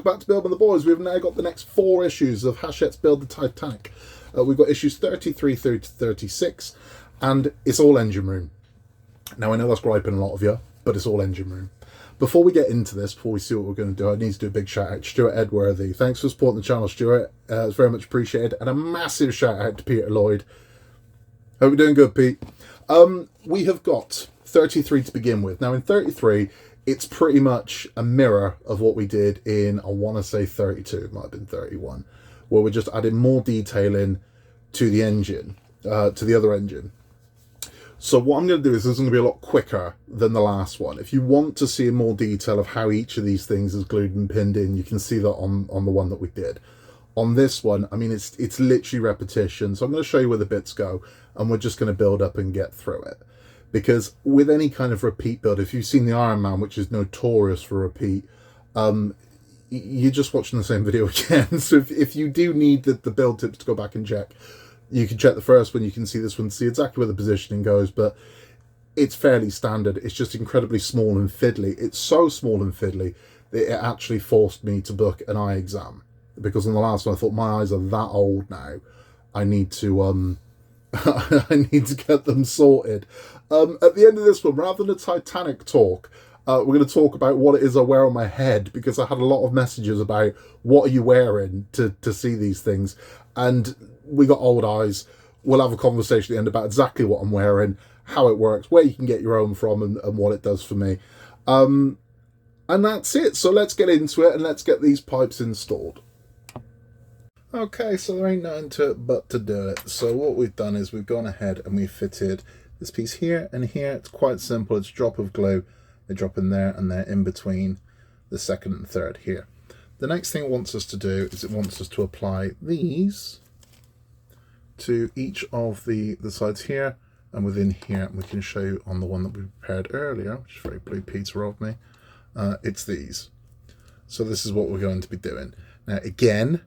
welcome back to Build with the Boys. We've now got the next 4 issues of Hachette's Build the Titanic. We've got issues 33 through to 36, and it's all engine room. Now, I know that's griping a lot of you, but it's all engine room. Before we get into this, before we see what we're going to do, I need to do a big shout out to Stuart Edworthy. Thanks for supporting the channel, Stuart. It's very much appreciated. And a massive shout out to Peter Lloyd. Hope you're doing good, Pete. We have got 33 to begin with. Now, in 33, it's pretty much a mirror of what we did in, I want to say 32, it might have been 31, where we're just adding more detail in to the engine, to the other engine. So what I'm going to do is this is going to be a lot quicker than the last one. If you want to see more detail of how each of these things is glued and pinned in, you can see that on the one that we did. On this one, I mean, it's literally repetition. So I'm going to show you where the bits go, and we're just going to build up and get through it. Because with any kind of repeat build, if you've seen the Iron Man, which is notorious for repeat, you're just watching the same video again. So if you do need the build tips to go back and check, you can check the first one, you can see this one, see exactly where the positioning goes, but it's fairly standard. It's just incredibly small and fiddly. It's so small and fiddly that it actually forced me to book an eye exam. Because on the last one, I thought my eyes are that old now. I need to I need to get them sorted. At the end of this one, rather than a Titanic talk, we're going to talk about what it is I wear on my head, because I had a lot of messages about what are you wearing to see these things. And we got old eyes. We'll have a conversation at the end about exactly what I'm wearing, how it works, where you can get your own from, and what it does for me. And that's it. So let's get into it and let's get these pipes installed. Okay, so there ain't nothing to it but to do it. So what we've done is we've gone ahead and we've fitted this piece here and here. It's quite simple. It's a drop of glue. They drop in there and they're in between the second and third here. The next thing it wants us to do is it wants us to apply these to each of the sides here and within here. And we can show you on the one that we prepared earlier, which is very Blue Peter of me. It's these. So this is what we're going to be doing. Now, again,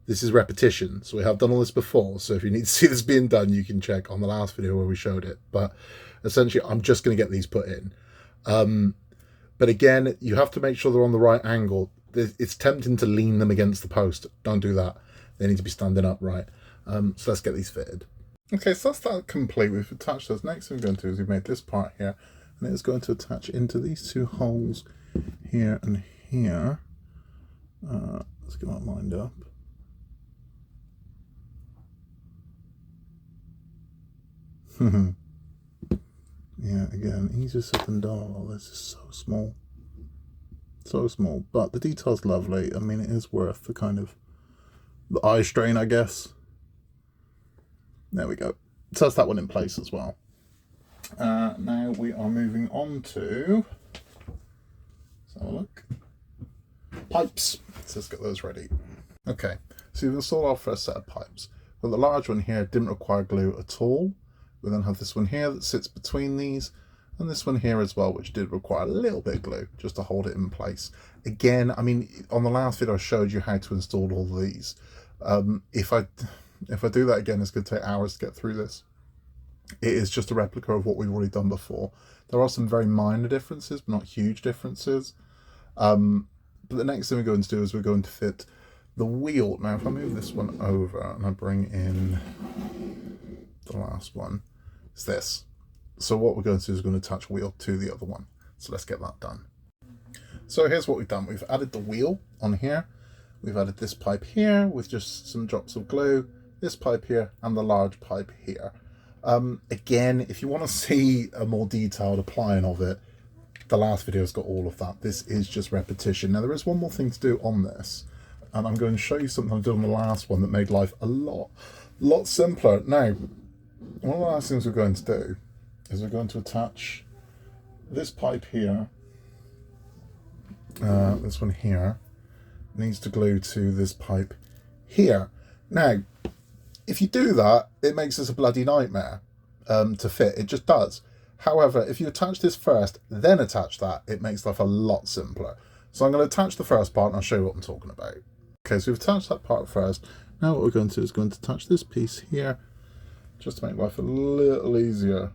this is repetition, so we have done all this before, so if you need to see this being done, you can check on the last video where we showed it. But essentially, I'm just going to get these put in. But again, you have to make sure they're on the right angle. It's tempting to lean them against the post. Don't do that. They need to be standing upright. So let's get these fitted. Okay, so that's that complete. We've attached those. Next thing we're going to do is we've made this part here, and it is going to attach into these 2 holes here and here. Let's get that lined up. Yeah, again, easier said than done. All this is so small. So small. But the detail's lovely. I mean, it is worth the kind of the eye strain, I guess. There we go. So that's that one in place as well. Now we are moving on to, let's have a look. Pipes. So let's get those ready. Okay, so we've installed our first set of pipes. Well, the large one here didn't require glue at all. We then have this one here that sits between these, and this one here as well, which did require a little bit of glue just to hold it in place. Again, I mean, on the last video I showed you how to install all these. If I do that again, it's going to take hours to get through this. It is just a replica of what we've already done before. There are some very minor differences, but not huge differences. But the next thing we're going to do is we're going to fit the wheel. Now, if I move this one over and I bring in the last one, it's this. So what we're going to do is we're going to attach wheel to the other one. So let's get that done. So here's what we've done. We've added the wheel on here. We've added this pipe here with just some drops of glue, this pipe here, and the large pipe here. Again, if you want to see a more detailed applying of it, the last video's got all of that. This is just repetition. Now, there is one more thing to do on this, and I'm going to show you something I did on the last one that made life a lot simpler. Now, one of the last things we're going to do is we're going to attach this pipe here, this one here, needs to glue to this pipe here. Now, if you do that, it makes this a bloody nightmare to fit. It just does. However, if you attach this first, then attach that, it makes life a lot simpler. So I'm going to attach the first part and I'll show you what I'm talking about. Okay, so we've attached that part first. Now what we're going to do is going to attach this piece here, just to make life a little easier.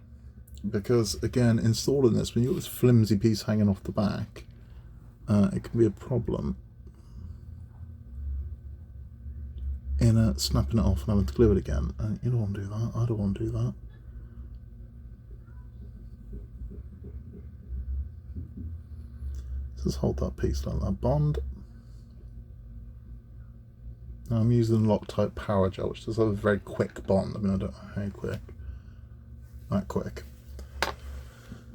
Because again, installing this, when you've got this flimsy piece hanging off the back, it can be a problem. snapping it off and having to glue it again. You don't want to do that. I don't want to do that. Just hold that piece like that. Bond. Now I'm using Loctite Power Gel, which does have a very quick bond. I mean, I don't know how quick. That quick.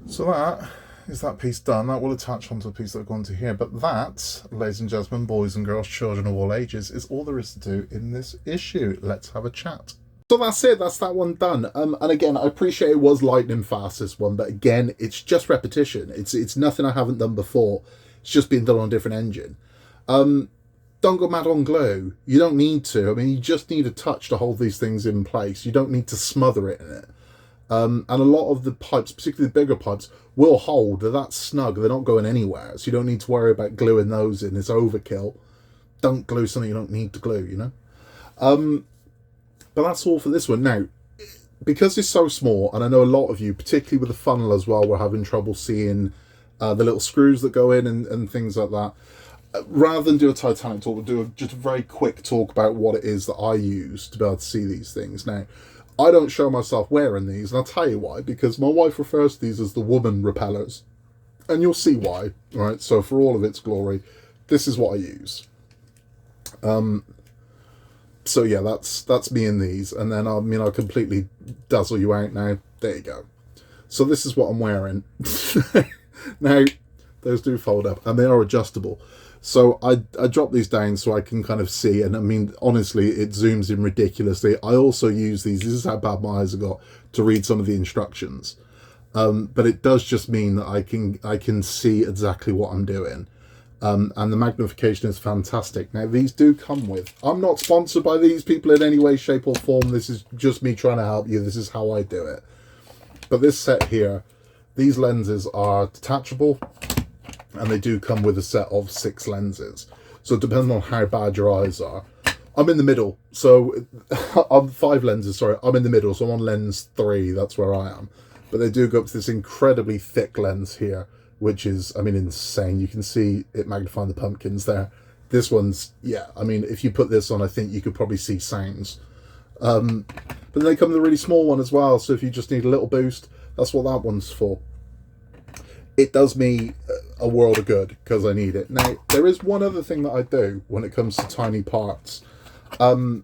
So that is that piece done. That will attach onto the piece that I've gone to here. But that, ladies and gentlemen, boys and girls, children of all ages, is all there is to do in this issue. Let's have a chat. So that's it. That's that one done. And again, I appreciate it was lightning fast, this one. But again, it's just repetition. It's nothing I haven't done before. It's just been done on a different engine. Don't go mad on glue. You don't need to. I mean, you just need a touch to hold these things in place. You don't need to smother it in it. And a lot of the pipes, particularly the bigger pipes, will hold. They're that snug. They're not going anywhere. So you don't need to worry about gluing those in. It's overkill. Don't glue something you don't need to glue, you know? But that's all for this one. Now, because it's so small, and I know a lot of you, particularly with the funnel as well, we're having trouble seeing the little screws that go in and things like that. Rather than do a Titanic talk, we'll do just a very quick talk about what it is that I use to be able to see these things. Now, I don't show myself wearing these, and I'll tell you why, because my wife refers to these as the woman repellers. And you'll see why, right? So for all of its glory, this is what I use. So yeah, that's me in these. And then, I mean, I'll completely dazzle you out now. There you go. So this is what I'm wearing. Now, those do fold up, and they are adjustable. So I drop these down so I can kind of see, and I mean, honestly, it zooms in ridiculously. I also use these, this is how bad my eyes have got, to read some of the instructions. But it does just mean that I can see exactly what I'm doing. And the magnification is fantastic. Now, these do come with, I'm not sponsored by these people in any way, shape or form. This is just me trying to help you. This is how I do it. But this set here, these lenses are detachable, and they do come with a set of 6 lenses. So it depends on how bad your eyes are. I'm in the middle, so I'm 5 lenses, sorry, I'm in the middle, so I'm on lens 3, that's where I am. But they do go up to this incredibly thick lens here, which is, I mean, insane. You can see it magnifying the pumpkins there. This one's, yeah, I mean, if you put this on, I think you could probably see sounds. But then they come with a really small one as well, so if you just need a little boost, that's what that one's for. It does me a world of good, because I need it. Now, there is one other thing that I do when it comes to tiny parts. And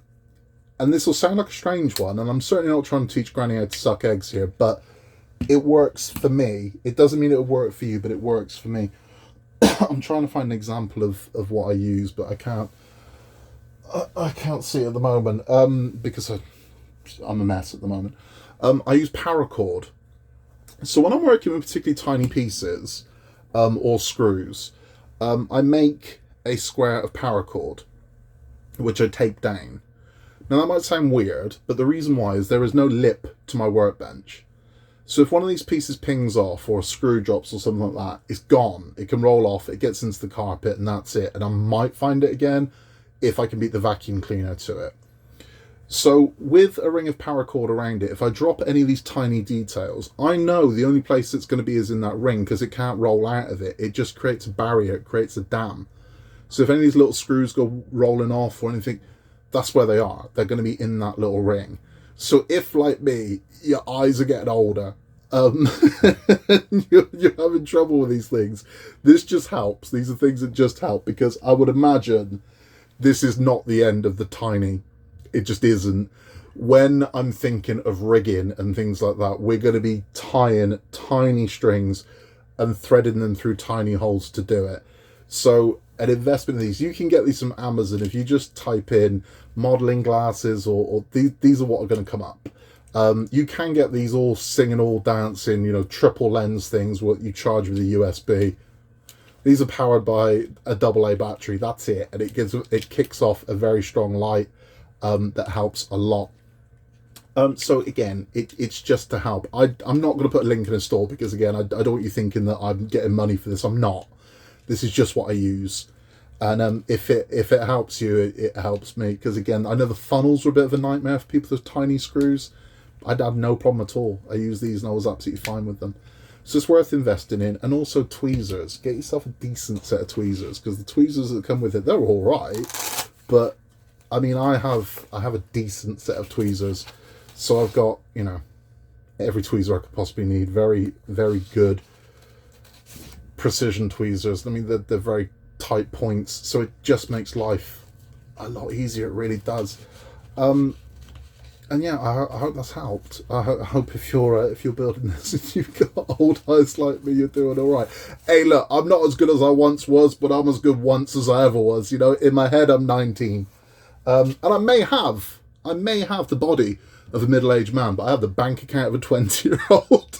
this will sound like a strange one, and I'm certainly not trying to teach Granny how to suck eggs here, but it works for me. It doesn't mean it'll work for you, but it works for me. I'm trying to find an example of what I use, but I can't see at the moment, because I'm a mess at the moment. I use paracord. So when I'm working with particularly tiny pieces, or screws, I make a square of paracord, which I tape down. Now that might sound weird, but the reason why is there is no lip to my workbench. So if one of these pieces pings off, or a screw drops or something like that, it's gone. It can roll off, it gets into the carpet, and that's it. And I might find it again if I can beat the vacuum cleaner to it. So with a ring of paracord around it, if I drop any of these tiny details, I know the only place it's going to be is in that ring, because it can't roll out of it. It just creates a barrier, it creates a dam. So if any of these little screws go rolling off or anything, that's where they are. They're going to be in that little ring. So if, like me, your eyes are getting older, you're having trouble with these things, this just helps. These are things that just help, because I would imagine this is not the end of the tiny. It just isn't. When I'm thinking of rigging and things like that, we're going to be tying tiny strings and threading them through tiny holes to do it. So an investment in these, you can get these from Amazon. If you just type in modeling glasses, or these are what are going to come up. You can get these all singing, all dancing, you know, triple lens things, what you charge with a USB. These are powered by a AA battery. That's it. And it kicks off a very strong light. That helps a lot. So again, it's just to help. I'm not going to put a link in a store, because again, I don't want you thinking that I'm getting money for this. I'm not. This is just what I use. And if it helps you, it helps me. Because again, I know the funnels were a bit of a nightmare for people with tiny screws. I'd have no problem at all. I use these and I was absolutely fine with them. So it's worth investing in. And also tweezers. Get yourself a decent set of tweezers, because the tweezers that come with it, they're all right. But I mean, I have a decent set of tweezers, so I've got, you know, every tweezer I could possibly need. Very, very good precision tweezers. I mean, they're very tight points, so it just makes life a lot easier. It really does. And yeah, I hope that's helped. I hope if you're building this and you've got old eyes like me, you're doing all right. Hey, look, I'm not as good as I once was, but I'm as good once as I ever was. You know, in my head, I'm 19, and I may have the body of a middle-aged man, but I have the bank account of a 20-year-old.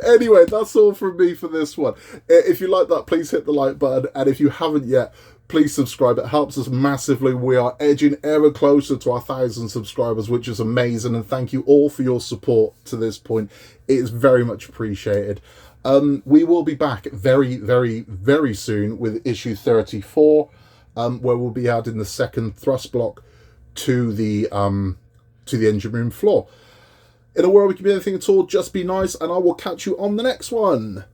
Anyway, that's all from me for this one. If you like that, please hit the like button, and if you haven't yet, please subscribe. It helps us massively. We are edging ever closer to our 1,000 subscribers, which is amazing, and thank you all for your support to this point. It is very much appreciated. We will be back very, very, very soon with issue 34, where we'll be adding the second thrust block to the engine room floor. In a world we can be anything at all, just be nice, and I will catch you on the next one.